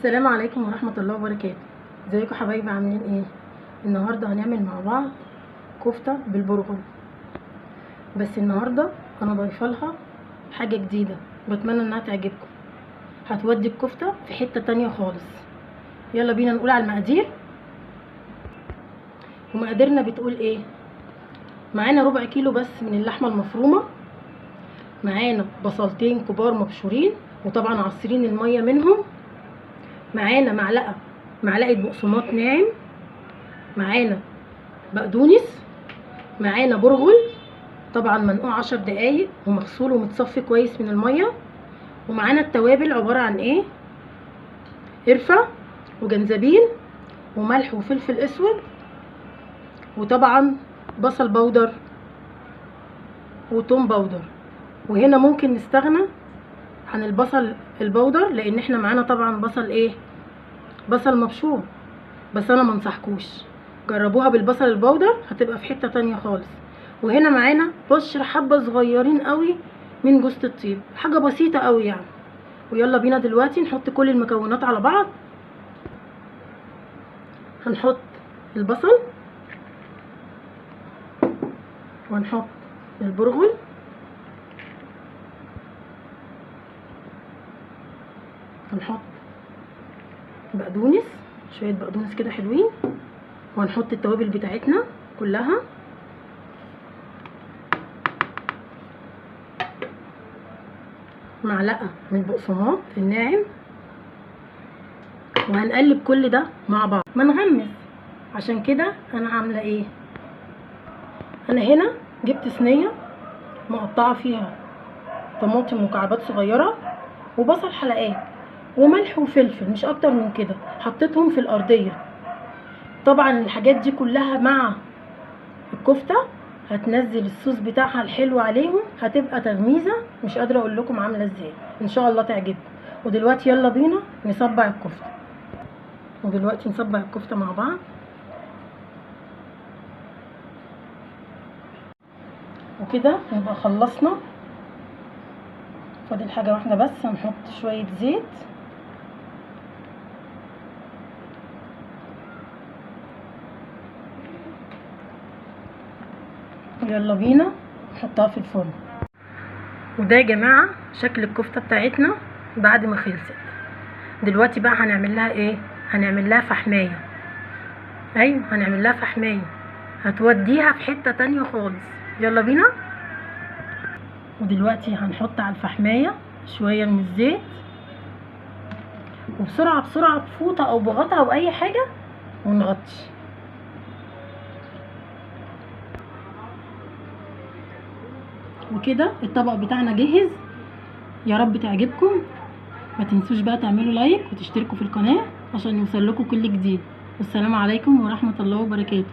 السلام عليكم ورحمة الله وبركاته. ازيكم حبايبي، عاملين ايه؟ النهاردة هنعمل مع بعض كفتة بالبرغل، بس النهاردة انا ضايفالها حاجة جديدة بتمنى انها تعجبكم، هتودي الكفتة في حتة تانية خالص. يلا بينا نقول على المقادير. ومقاديرنا بتقول ايه؟ معانا ربع كيلو بس من اللحمة المفرومة، معانا بصلتين كبار مبشورين وطبعا عصرين المية منهم، معانا معلقه بقسماط ناعم، معانا بقدونس، معانا برغل طبعا منقوع 10 دقايق ومغسول ومتصفي كويس من الميه، ومعانا التوابل عباره عن ايه؟ قرفه وجنزبيل وملح وفلفل اسود، وطبعا بصل بودر وتوم بودر. وهنا ممكن نستغنى عن البصل البودر لان احنا معانا طبعا بصل مبشور، بس انا منصحكوش، جربوها بالبصل البودر هتبقى في حته تانية خالص. وهنا معانا بشر حبه صغيرين قوي من جوز الطيب، حاجه بسيطه قوي يعني. ويلا بينا دلوقتي نحط كل المكونات على بعض. هنحط البصل وهنحط البرغل هنحط بقدونس، شويه بقدونس كده حلوين، وهنحط التوابل بتاعتنا كلها، معلقه من البقسماط الناعم، وهنقلب كل ده مع بعض ما نغمس. عشان كده انا عامله ايه؟ انا هنا جبت صينيه مقطعه فيها طماطم مكعبات صغيره وبصل حلقات وملح وفلفل، مش اكتر من كده، حطيتهم في الارضيه. طبعا الحاجات دي كلها مع الكفته هتنزل الصوص بتاعها الحلو عليهم، هتبقى تغميزه مش قادره اقول لكم عامله ازاي، ان شاء الله تعجبكم. ودلوقتي يلا بينا نصبع الكفته مع بعض. وكده نبقى خلصنا، فاضل حاجه واحده بس، هنحط شويه زيت يلا بينا نحطها في الفرن. وده يا جماعه شكل الكفته بتاعتنا بعد ما خلصت. دلوقتي بقى هنعمل لها ايه؟ هنعمل لها فحمايه. ايوه هنعمل لها فحمايه هتوديها في حته تانية خالص. يلا بينا. ودلوقتي هنحط على الفحمايه شويه من الزيت، وبسرعه بسرعه بفوطه او بغطا او اي حاجه ونغطي. وكده الطبق بتاعنا جاهز، يا رب تعجبكم. ما تنسوش بقى تعملوا لايك وتشتركوا في القناه عشان يوصل لكم كل جديد. والسلام عليكم ورحمه الله وبركاته.